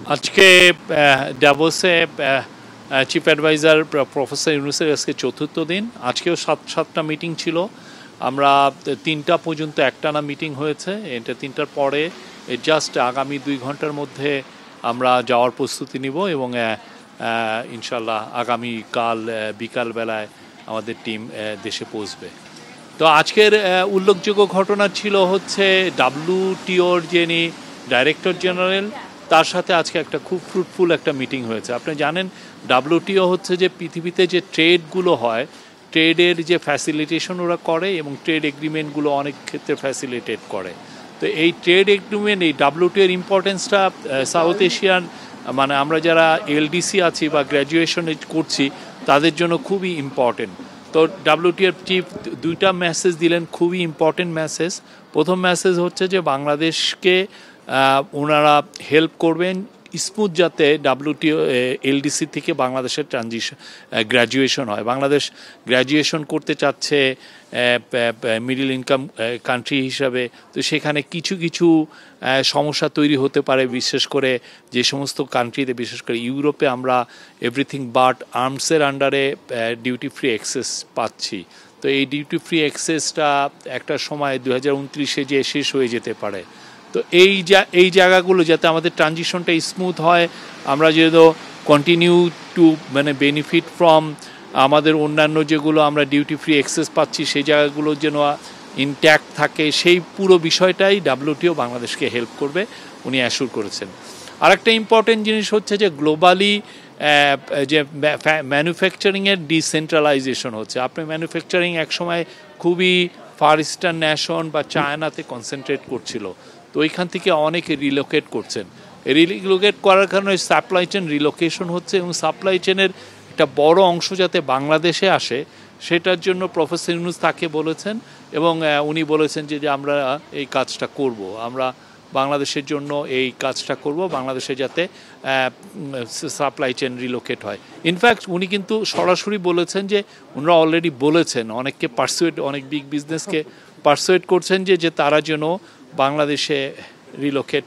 আজকে ডাভোসে chief adviser professor ইউনূসের আজকে চতুর্থ দিন। আজকেও সাতটা মিটিং ছিল। আমরা 3টা পর্যন্ত একটানা মিটিং হয়েছে। এটা 3টার পরে জাস্ট আগামী 2 ঘন্টার মধ্যে আমরা যাওয়ার প্রস্তুতি নিব এবং ইনশাল্লাহ আগামীকাল বিকালবেলায় আমাদের টিম দেশে পৌঁছবে। তো আজকের উল্লেখযোগ্য ঘটনা ছিল হচ্ছে WTOর যিনি ডাইরেক্টর জেনারেল, তার সাথে আজকে একটা খুব ফ্রুটফুল একটা মিটিং হয়েছে। আপনি জানেন WTO হচ্ছে যে পৃথিবীতে যে ট্রেডগুলো হয়, ট্রেডের যে ফ্যাসিলিটেশন ওরা করে এবং ট্রেড এগ্রিমেন্টগুলো অনেক ক্ষেত্রে ফ্যাসিলিটেট করে। তো এই ট্রেড এগ্রিমেন্ট, এই WTO এর ইম্পর্টেন্সটা সাউথ এশিয়ান মানে আমরা যারা LDC আছি বা গ্র্যাজুয়েশন করছি তাদের জন্য খুবই ইম্পর্টেন্ট। তো WTOর চিফ 2টা মেসেজ দিলেন, খুবই ইম্পর্টেন্ট মেসেজ। প্রথম মেসেজ হচ্ছে যে বাংলাদেশকে ওনারা হেল্প করবেন স্মুথ যাতে WTO LDC থেকে বাংলাদেশের গ্র্যাজুয়েশন হয়। বাংলাদেশ গ্র্যাজুয়েশন করতে চাচ্ছে মিডল ইনকাম কান্ট্রি হিসাবে। তো সেখানে কিছু কিছু সমস্যা তৈরি হতে পারে, বিশেষ করে যে সমস্ত কান্ট্রিতে, বিশেষ করে ইউরোপে আমরা এভরিথিং বাট আর্মসের আন্ডারে ডিউটি ফ্রি অ্যাক্সেস পাচ্ছি। তো এই ডিউটি ফ্রি অ্যাক্সেসটা একটা সময় 2029-এ যে শেষ হয়ে যেতে পারে। তো এই জায়গাগুলো যাতে আমাদের ট্রানজিশনটা স্মুথ হয়, আমরা যেহেতু কন্টিনিউ টু মানে বেনিফিট ফ্রম আমাদের অন্যান্য যেগুলো আমরা ডিউটি ফ্রি অ্যাক্সেস পাচ্ছি সেই জায়গাগুলো যেন ইনট্যাক্ট থাকে, সেই পুরো বিষয়টাই WTO বাংলাদেশকে হেল্প করবে, উনি অ্যাসুর করেছেন। আরেকটা ইম্পর্টেন্ট জিনিস হচ্ছে যে গ্লোবালি যে ম্যানুফ্যাকচারিংয়ের ডিসেন্ট্রালাইজেশন হচ্ছে। আপনি ম্যানুফ্যাকচারিং একসময় খুবই ফার ইস্টার্ন ন্যাশন বা চায়নাতে কনসেন্ট্রেট করছিল, তো ওইখান থেকে অনেকে রিলোকেট করছেন। রিলোকেট করার কারণে সাপ্লাই চেন রিলোকেশন হচ্ছে এবং সাপ্লাই চেনের একটা বড় অংশ যাতে বাংলাদেশে আসে সেটার জন্য প্রফেসর ইউনূস তাকে বলেছেন এবং উনি বলেছেন যে আমরা এই কাজটা করব, আমরা বাংলাদেশের জন্য এই কাজটা করব, বাংলাদেশে যাতে সাপ্লাই চেন রিলোকেট হয়। ইনফ্যাক্ট উনি কিন্তু সরাসরি বলেছেন যে ওনারা অলরেডি বলেছেন অনেককে অনেক বিগ বিজনেসকে পারসুয়েট করছেন যে তারা যেন বাংলাদেশে রিলোকেট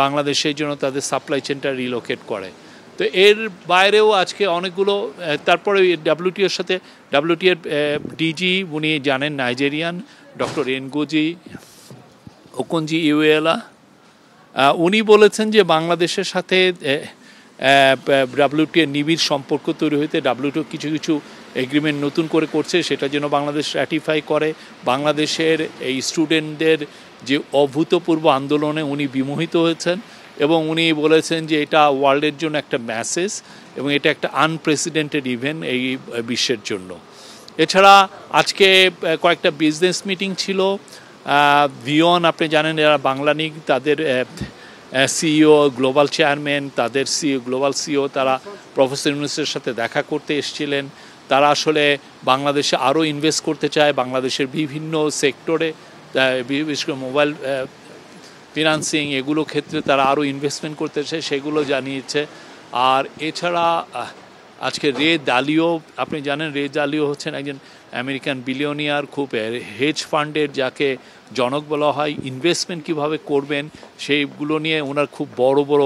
বাংলাদেশের জন্য তাদের সাপ্লাই চেনটা রিলোকেট করে। তো এর বাইরেও আজকে অনেকগুলো তারপরে WTOর সাথে WTOর ডিজি উনি জানেন নাইজেরিয়ান ডক্টর এনগোজি ওকনজি ইউয়েলা, উনি বলেছেন যে বাংলাদেশের সাথে WTOর নিবিড় সম্পর্ক তৈরি হইতে WTO কিছু কিছু এগ্রিমেন্ট নতুন করে করছে, সেটা যেন বাংলাদেশ র্যাটিফাই করে। বাংলাদেশের এই স্টুডেন্টদের যে অভূতপূর্ব আন্দোলনে উনি বিমোহিত হয়েছেন এবং উনি বলেছেন যে এটা ওয়ার্ল্ডের জন্য একটা মেসেজ এবং এটা একটা আনপ্রেসিডেন্টেড ইভেন্ট এই বিশ্বের জন্য। এছাড়া আজকে কয়েকটা বিজনেস মিটিং ছিল। ভিওন আপনি জানেন এরা বাংলানিক, তাদের সিইও গ্লোবাল চেয়ারম্যান, তাদের গ্লোবাল সিইও তারা প্রফেসর ইউনূসের সাথে দেখা করতে এসেছিলেন। তারা আসলে বাংলাদেশে আরও ইনভেস্ট করতে চায়, বাংলাদেশের বিভিন্ন সেক্টরে, বিশেষ করে মোবাইল ফিনান্সিং এগুলো ক্ষেত্রে তারা আরও ইনভেস্টমেন্ট করতে চায়, সেগুলো জানিয়েছে। আর এছাড়া আজকে রে দালিও, আপনি জানেন রে দালিও হচ্ছেন একজন আমেরিকান বিলিয়নিয়ার, খুব হেজ ফান্ডের যাকে জনক বলা হয়, ইনভেস্টমেন্ট কীভাবে করবেন সেইগুলো নিয়ে ওনার খুব বড় বড়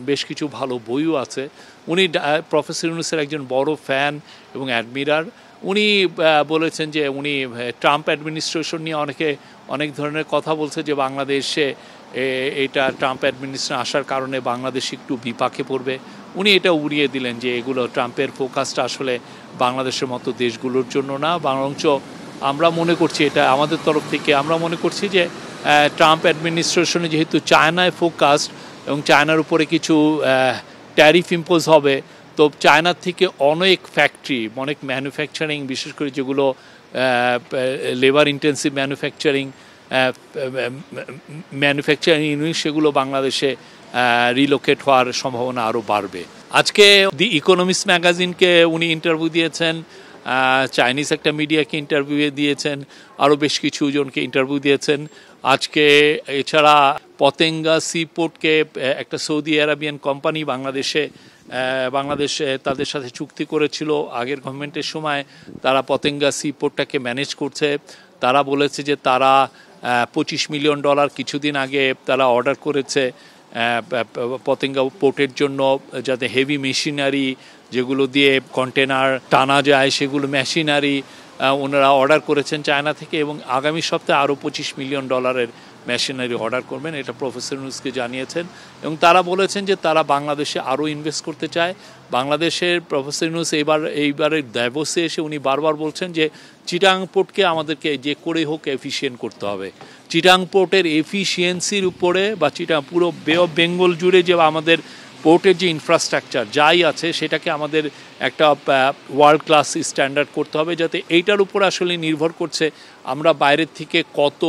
বেশ কিছু ভালো বইও আছে। উনি প্রফেসর ইউনূসের একজন বড় ফ্যান এবং অ্যাডমিরার। উনি বলেছেন যে উনি ট্রাম্প অ্যাডমিনিস্ট্রেশন নিয়ে অনেক ধরনের কথা বলছে যে বাংলাদেশে এটা ট্রাম্প অ্যাডমিনিস্ট্রেশন আসার কারণে বাংলাদেশ একটু বিপাকে পড়বে। উনি এটা উড়িয়ে দিলেন যে এগুলো ট্রাম্পের ফোকাসটা আসলে বাংলাদেশের মতো দেশগুলোর জন্য না, বরঞ্চ আমরা মনে করছি, এটা আমাদের তরফ থেকে আমরা মনে করছি যে ট্রাম্প অ্যাডমিনিস্ট্রেশনে যেহেতু চায়নায় ফোকাসড এবং চায়নার উপরে কিছু ট্যারিফ ইম্পোজ হবে, তো চায়নার থেকে অনেক ফ্যাক্টরি, অনেক ম্যানুফ্যাকচারিং, বিশেষ করে যেগুলো লেবার ইন্টেন্সিভ ম্যানুফ্যাকচারিং ইউনিট, সেগুলো বাংলাদেশে রিলোকেট হওয়ার সম্ভাবনা আরও বাড়বে। আজকে দি ইকোনমিস্ট ম্যাগাজিনকে উনি ইন্টারভিউ দিয়েছেন, চাইনিজ একটা মিডিয়াকে ইন্টারভিউ দিয়েছেন, আরও বেশ কিছু জনকে ইন্টারভিউ দিয়েছেন আজকে। এছাড়া পতেঙ্গা সিপোর্টকে একটা সৌদি আরবিয়ান কোম্পানি বাংলাদেশে তাদের সাথে চুক্তি করেছিল আগের গভর্নমেন্টের সময়, তারা পতেঙ্গা সিপোর্টটাকে ম্যানেজ করছে। তারা বলেছে যে তারা $25 মিলিয়ন কিছুদিন আগে তারা অর্ডার করেছে পতেঙ্গা পোর্টের জন্য যাতে হেভি মেশিনারি যেগুলো দিয়ে কন্টেনার টানা যায় সেগুলো মেশিনারি ওনারা অর্ডার করেছেন চায়না থেকে, এবং আগামী সপ্তাহে আরও $25 মিলিয়ন মেশিনারি অর্ডার করবেন, এটা প্রফেসর ইউনূসকে জানিয়েছেন। এবং তারা বলেছেন যে তারা বাংলাদেশে আরও ইনভেস্ট করতে চায়। বাংলাদেশের প্রফেসর ইউনূস এইবারে দাভোসে এসে উনি বারবার বলছেন যে চিটাগাং পোর্টকে আমাদেরকে যে করে হোক এফিশিয়েন্ট করতে হবে। চিটাগাং পোর্টের এফিসিয়েন্সির উপরে বা চিটাগাং পুরো বে অফ বেঙ্গল জুড়ে যে আমাদের পোর্টের যে ইনফ্রাস্ট্রাকচার যাই আছে সেটাকে আমাদের একটা ওয়ার্ল্ড ক্লাস স্ট্যান্ডার্ড করতে হবে, যাতে এইটার উপর আসলে নির্ভর করছে আমরা বাইরের থেকে কত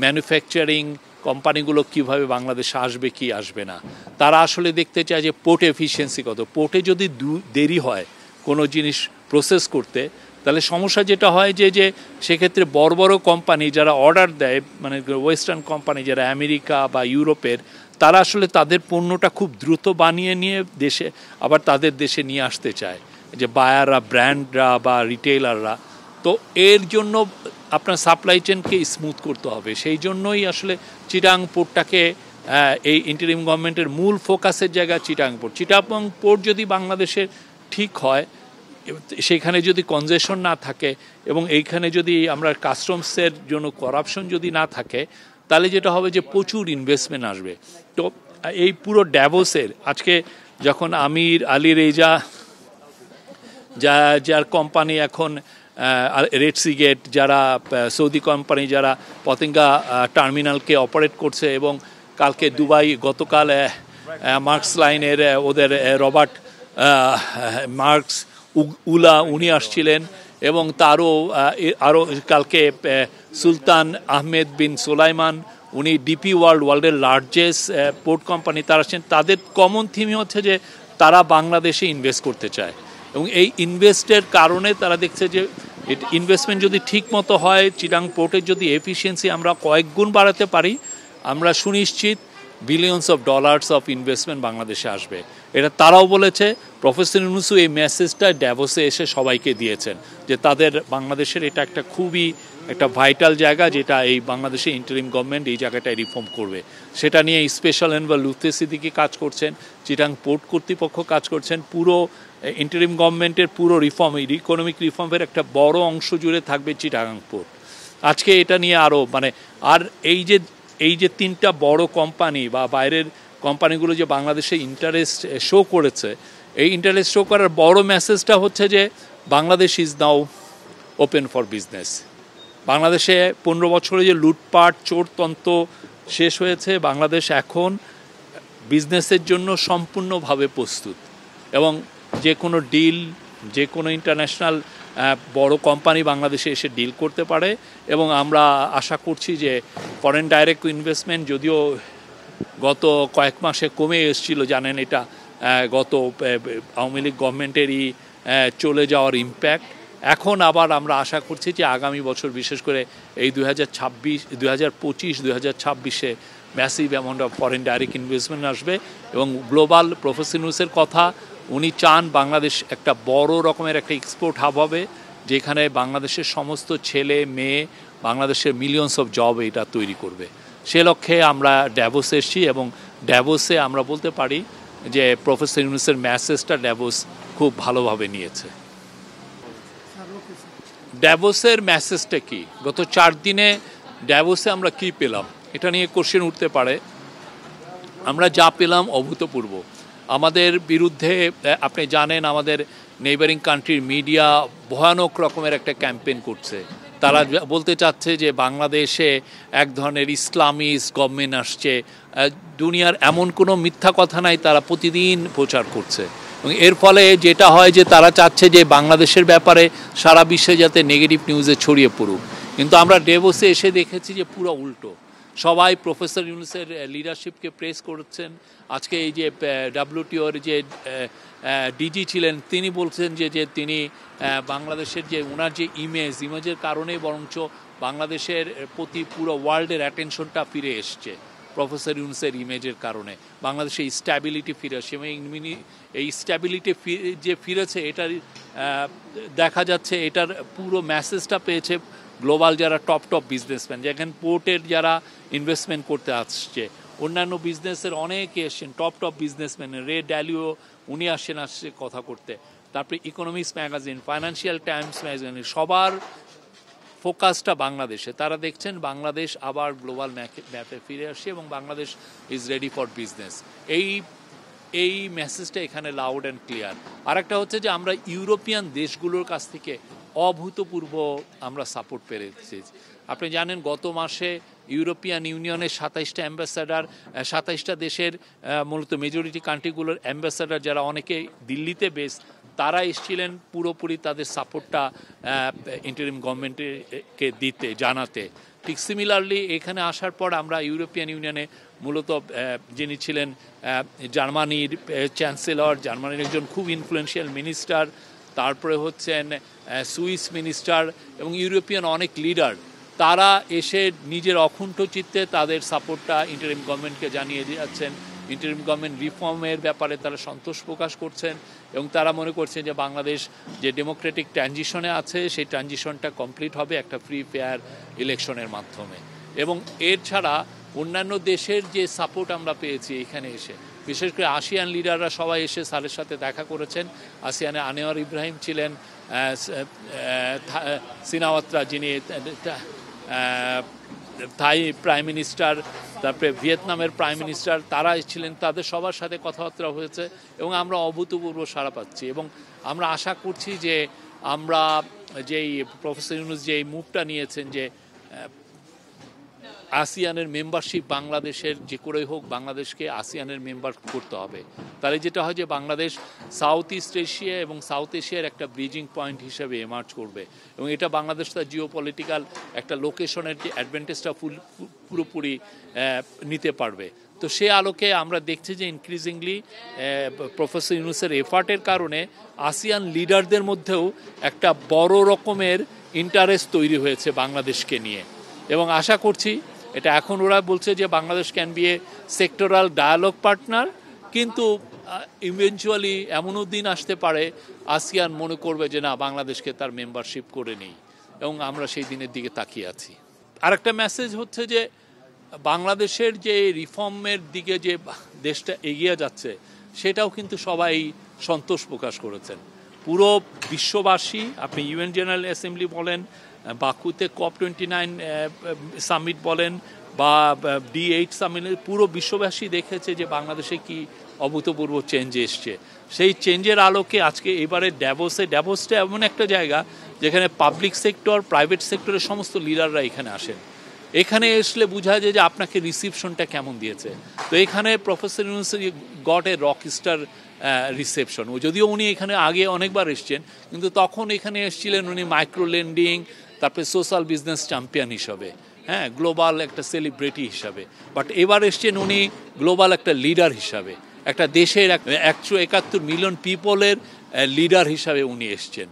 ম্যানুফ্যাকচারিং কোম্পানিগুলো কিভাবে বাংলাদেশে আসবে কি আসবে না। তারা আসলে দেখতে চায় যে পোর্ট এফিসিয়েন্সি কত। পোর্টে যদি দেরি হয় কোনো জিনিস প্রসেস করতে, তাহলে সমস্যা যেটা হয় যে সেক্ষেত্রে বড় বড় কোম্পানি যারা অর্ডার দেয়, মানে ওয়েস্টার্ন কোম্পানি যারা আমেরিকা বা ইউরোপের, তারা আসলে তাদের পণ্যটা খুব দ্রুত বানিয়ে নিয়ে দেশে আবার তাদের দেশে নিয়ে আসতে চায়, যে বায়াররা, ব্র্যান্ডরা বা রিটেলাররা। তো এর জন্য আপনার সাপ্লাই চেনকে স্মুথ করতে হবে। সেই জন্যই আসলে চিটাগাং পোর্টটাকে এই ইন্টারিম গভর্নমেন্টের মূল ফোকাসের জায়গা চিটাগাং পোর্ট। চিটাগাং পোর্ট যদি বাংলাদেশের ঠিক হয়, সেখানে যদি কনজেশন না থাকে এবং এইখানে যদি আমরা কাস্টমসের জন্য করাপশন যদি না থাকে, তাহলে যেটা হবে যে প্রচুর ইনভেস্টমেন্ট আসবে। তো এই পুরো ড্যাভোসের আজকে যখন আমির আলী রেজা যার কোম্পানি এখন রেড সি গেট, যারা সৌদি কোম্পানি যারা পতেঙ্গা টার্মিনালকে অপারেট করছে, এবং কালকে দুবাই গতকাল মার্কস লাইনের ওদের রবার্ট মার্কস উলা উনি আসছিলেন, এবং আরও কালকে সুলতান আহমেদ বিন সোলাইমান, উনি ডিপি ওয়ার্ল্ডের লার্জেস্ট পোর্ট কোম্পানি, তারা আসছেন। তাদের কমন থিমই হচ্ছে যে তারা বাংলাদেশে ইনভেস্ট করতে চায়, এবং এই ইনভেস্টের কারণে তারা দেখছে যে ইনভেস্টমেন্ট যদি ঠিক মতো হয়, চিটাগাং পোর্টের যদি এফিসিয়েন্সি আমরা কয়েক গুণ বাড়াতে পারি, আমরা সুনিশ্চিত billions of dollars of investment বাংলাদেশে আসবে। এটা তারাও বলেছে। প্রফেসর ইউনূসও এই মেসেজটা ড্যাভোসে এসে সবাইকে দিয়েছেন যে তাদের বাংলাদেশের এটা একটা খুবই একটা ভাইটাল জায়গা, যেটা এই বাংলাদেশে ইন্টারিম গভর্নমেন্ট এই জায়গাটায় রিফর্ম করবে। সেটা নিয়ে স্পেশাল এনভয় লুৎফে সিদ্দিকী কাজ করছেন, চিটাগাং পোর্ট কর্তৃপক্ষ কাজ করছেন। পুরো ইন্টারিম গভর্নমেন্টের পুরো রিফর্ম, ইকোনমিক রিফর্মের একটা বড় অংশ জুড়ে থাকবে চিটাগাং পোর্ট। আজকে এটা নিয়ে আরও আর এই যে তিনটা বড় কোম্পানি বা বাইরের কোম্পানিগুলো যে বাংলাদেশে ইন্টারেস্ট শো করেছে, এই ইন্টারেস্ট শো করার বড় মেসেজটা হচ্ছে যে Bangladesh is now open for business. বাংলাদেশে 15 বছরে যে লুটপাট চোরতন্ত্র শেষ হয়েছে, বাংলাদেশ এখন বিজনেসের জন্য সম্পূর্ণভাবে প্রস্তুত, এবং যে কোনো ডিল, যে কোনো ইন্টারন্যাশনাল বড় কোম্পানি বাংলাদেশে এসে ডিল করতে পারে। এবং আমরা আশা করছি যে ফরেন ডাইরেক্ট ইনভেস্টমেন্ট যদিও গত কয়েক মাসে কমে এসেছিল, জানেন এটা গত আওয়ামী লীগ গভর্নমেন্টেরই চলে যাওয়ার ইম্প্যাক্ট। এখন আবার আমরা আশা করছি যে আগামী বছর, বিশেষ করে এই 2025-2026-2026-এ massive amount of foreign direct investment আসবে। এবং গ্লোবাল প্রফেসর ইউনূসের কথা, উনি চান বাংলাদেশ একটা বড় রকমের একটা এক্সপোর্ট হাব হবে, যেখানে বাংলাদেশের সমস্ত ছেলে মেয়ে বাংলাদেশের মিলিয়নস অফ জব এটা তৈরি করবে। সে লক্ষ্যে আমরা ড্যাভোসে এসেছি, এবং ড্যাভোসে আমরা বলতে পারি যে প্রফেসর ইউনূসের মেসেজটা ড্যাভোস খুব ভালোভাবে নিয়েছে। ড্যাভোসের মেসেজটা কি? গত 4 দিনে ড্যাভোসে আমরা কি পেলাম, এটা নিয়ে কোশ্চেন উঠতে পারে। আমরা যা পেলাম অভূতপূর্ব। আমাদের বিরুদ্ধে আপনি জানেন আমাদের নেইবারিং কান্ট্রির মিডিয়া ভয়ানক রকমের একটা ক্যাম্পেইন করছে। তারা বলতে চাচ্ছে যে বাংলাদেশে এক ধরনের ইসলামিস্ট গভর্নমেন্ট আসছে। দুনিয়ার এমন কোনো মিথ্যা কথা নাই, তারা প্রতিদিন প্রচার করছে। এবং এর ফলে যেটা হয় যে তারা চাচ্ছে যে বাংলাদেশের ব্যাপারে সারা বিশ্বে যাতে নেগেটিভ নিউজে ছড়িয়ে পড়ুক। কিন্তু আমরা ড্যাভোসে এসে দেখেছি যে পুরো উল্টো। সবাই প্রফেসর ইউনূসের লিডারশিপকে প্রেস করছেন। আজকে এই যে WTOর যে ডিজি ছিলেন, তিনি বলছেন যে তিনি বাংলাদেশের যে ওনার যে ইমেজের কারণেই বরঞ্চ বাংলাদেশের প্রতি পুরো ওয়ার্ল্ডের অ্যাটেনশনটা ফিরে এসছে প্রফেসর ইউনূসের ইমেজের কারণে। বাংলাদেশে স্ট্যাবিলিটি ফিরে আসছে, এবং এই স্ট্যাবিলিটি যে ফিরেছে এটার দেখা যাচ্ছে, এটার পুরো মেসেজটা পেয়েছে গ্লোবাল যারা টপ বিজনেসম্যান, যেখানে পোর্টের যারা ইনভেস্টমেন্ট করতে আসছে, অন্যান্য বিজনেসের অনেকে এসছেন, টপ বিজনেসম্যান, রে ড্যালিও উনি আসছে কথা করতে। তারপরে economics magazine, financial Times magazine, সবার ফোকাসটা বাংলাদেশে। তারা দেখছেন বাংলাদেশ আবার গ্লোবাল ম্যাপে ফিরে আসছে এবং Bangladesh is ready for business. এই মেসেজটা এখানে লাউড অ্যান্ড ক্লিয়ার। আর একটা হচ্ছে যে আমরা ইউরোপিয়ান দেশগুলোর কাছ থেকে অভূতপূর্ব আমরা সাপোর্ট পেয়েছি। আপনি জানেন গত মাসে ইউরোপিয়ান ইউনিয়নের 27টা অ্যাম্বাসাডার, 27টা দেশের মূলত মেজরিটি কান্ট্রিগুলোর অ্যাম্বাসাডার যারা অনেকে দিল্লিতে বেস, তারা এসেছিলেন পুরোপুরি তাদের সাপোর্টটা ইন্টারিম গভর্নমেন্টকে দিতে, জানাতে। ঠিক সিমিলারলি এখানে আসার পর আমরা ইউরোপিয়ান ইউনিয়নে মূলত যিনি ছিলেন জার্মানির চ্যান্সেলর, জার্মানির একজন খুব ইনফ্লুয়েন্সিয়াল মিনিস্টার, তারপরে হচ্ছেন সুইস মিনিস্টার এবং ইউরোপিয়ান অনেক লিডার, তারা এসে নিজের অকুণ্ঠ চিত্তে তাদের সাপোর্টটা ইন্টারিম গভর্নমেন্টকে জানিয়ে যাচ্ছেন। ইন্টারিম গভর্নমেন্ট রিফর্মের ব্যাপারে তারা সন্তোষ প্রকাশ করছেন এবং তারা মনে করছেন যে বাংলাদেশ যে ডেমোক্রেটিক ট্রানজিশনে আছে সেই ট্রানজিশনটা কমপ্লিট হবে একটা ফ্রি ফেয়ার ইলেকশনের মাধ্যমে। এবং এর ছাড়া অন্যান্য দেশের যে সাপোর্ট আমরা পেয়েছি এখানে এসে, বিশেষ করে আসিয়ান লিডাররা সবাই এসে স্যারের সাথে দেখা করেছেন। আসিয়ানে আনোয়ার ইব্রাহিম ছিলেন, সিনাওয়াত্রা যিনি থাই প্রাইম মিনিস্টার, তারপরে ভিয়েতনামের প্রাইম মিনিস্টার, তারা ছিলেন, তাদের সবার সাথে কথাবার্তা হয়েছে এবং আমরা অভূতপূর্ব সাড়া পাচ্ছি। এবং আমরা আশা করছি যে আমরা যেই প্রফেসর ইউনূস যে এই মুভটা নিয়েছেন যে আসিয়ানের মেম্বারশিপ বাংলাদেশের যে করেই হোক বাংলাদেশকে আসিয়ানের মেম্বার করতে হবে, তাহলে যেটা হয় যে বাংলাদেশ সাউথ ইস্ট এশিয়া এবং সাউথ এশিয়ার একটা ব্রিজিং পয়েন্ট হিসেবে এমার্জ করবে এবং এটা বাংলাদেশ তার জিও পলিটিক্যাল একটা লোকেশনের যে অ্যাডভান্টেজটা পুরোপুরি নিতে পারবে। তো সে আলোকে আমরা দেখছি যে ইনক্রিজিংলি প্রফেসর ইউনূসের এফার্টের কারণে আসিয়ান লিডারদের মধ্যেও একটা বড় রকমের ইন্টারেস্ট তৈরি হয়েছে বাংলাদেশকে নিয়ে এবং আশা করছি এটা এখন ওরা বলছে যে Bangladesh can be a sectoral dialogue partner, কিন্তু ইভেনচুয়ালি এমনও দিন আসতে পারে আসিয়ান মনে করবে যে না, বাংলাদেশকে তার মেম্বারশিপ করে নেই এবং আমরা সেই দিনের দিকে তাকিয়ে আছি। আরেকটা মেসেজ হচ্ছে যে বাংলাদেশের যে রিফর্মের দিকে যে দেশটা এগিয়ে যাচ্ছে সেটাও কিন্তু সবাই সন্তোষ প্রকাশ করেছেন। পুরো বিশ্ববাসী, আপনি ইউএন জেনারেল অ্যাসেম্বলি বলেন, বাকুতে COP29 সামিট বলেন বা D8 সামিট, পুরো বিশ্ববাসী দেখেছে যে বাংলাদেশে কি অভূতপূর্ব চেঞ্জ এসছে। সেই চেঞ্জের আলোকে আজকে এবারে ড্যাভোসটা এমন একটা জায়গা যেখানে পাবলিক সেক্টর, প্রাইভেট সেক্টরের সমস্ত লিডাররা এখানে আসেন। এখানে আসলে বোঝা যায় যে আপনাকে রিসিপশনটা কেমন দিয়েছে। তো এখানে professor Yunus got a rock star reception. যদিও উনি এখানে আগে অনেকবার এসছেন, কিন্তু তখন এখানে এসেছিলেন উনি মাইক্রো লেন্ডিং, তারপরে সোশ্যাল বিজনেস চ্যাম্পিয়ন হিসাবে, হ্যাঁ, গ্লোবাল একটা সেলিব্রিটি হিসাবে। বাট এবার এসছেন উনি গ্লোবাল একটা লিডার হিসাবে, একটা দেশের 171 মিলিয়ন পিপলের লিডার হিসাবে উনি এসছেন।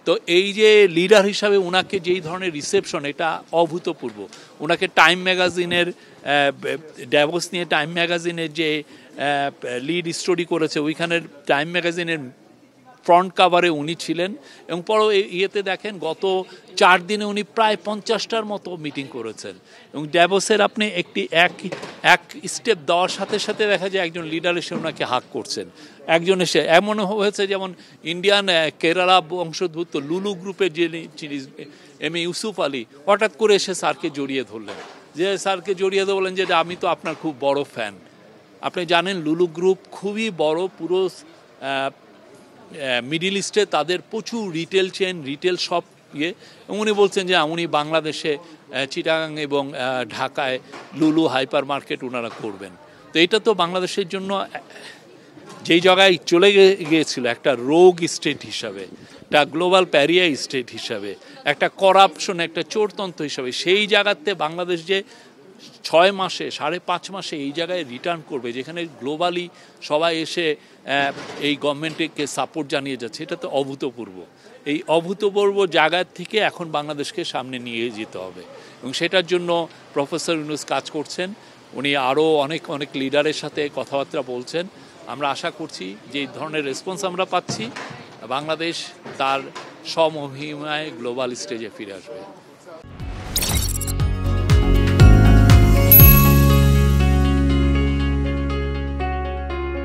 তো এই যে লিডার হিসাবে ওনাকে যেই ধরনের রিসেপশন, এটা অভূতপূর্ব। ওনাকে টাইম ম্যাগাজিনের ড্যাভোস নিয়ে টাইম ম্যাগাজিনের যে লিড স্টোরি করেছে, ওইখানের টাইম ম্যাগাজিনের ফ্রন্ট কাভারে উনি ছিলেন এবং পরে ইয়েতে দেখেন গত 4 দিনে উনি প্রায় 50টার মতো মিটিং করেছেন এবং ড্যাভোসের আপনি এক স্টেপ দেওয়ার সাথে সাথে দেখা যায় একজন লিডার এসে ওনাকে হাক করছেন। একজন এসে এমন হয়েছে যেমন ইন্ডিয়ান কেরালা বংশোদ্ভূত লুলু গ্রুপের যে এম এ ইউসুফ আলী হঠাৎ করে এসে স্যারকে জড়িয়ে ধরলেন, যে স্যারকে জড়িয়ে দিয়ে বলেন যে আমি তো আপনার খুব বড় ফ্যান। আপনি জানেন লুলু গ্রুপ খুবই বড়, পুরো মিডিল ইস্টে তাদের প্রচুর রিটেল চেন, রিটেল শপ এবং উনি বলছেন যে উনি বাংলাদেশে চিটাগাং এবং ঢাকায় লুলু হাইপার মার্কেট ওনারা করবেন। তো এটা তো বাংলাদেশের জন্য যেই জায়গায় চলে গিয়েছিল একটা রোগ স্টেট হিসাবে, একটা গ্লোবাল প্যারিয়া স্টেট হিসাবে, একটা করাপশন, একটা চোরতন্ত্র হিসাবে, সেই জায়গাতে বাংলাদেশ যে 6 মাসে 5.5 মাসে এই জায়গায় রিটার্ন করবে, যেখানে গ্লোবালি সবাই এসে এই গভর্নমেন্টকে সাপোর্ট জানিয়ে যাচ্ছে, এটা তো অভূতপূর্ব। এই অভূতপূর্ব জায়গার থেকে এখন বাংলাদেশকে সামনে নিয়ে যেতে হবে এবং সেটার জন্য প্রফেসর ইউনূস কাজ করছেন। উনি আরও অনেক লিডারের সাথে কথাবার্তা বলছেন। আমরা আশা করছি যে এই ধরনের রেসপন্স আমরা পাচ্ছি, বাংলাদেশ তার সমহিমায় গ্লোবাল স্টেজে ফিরে আসবে।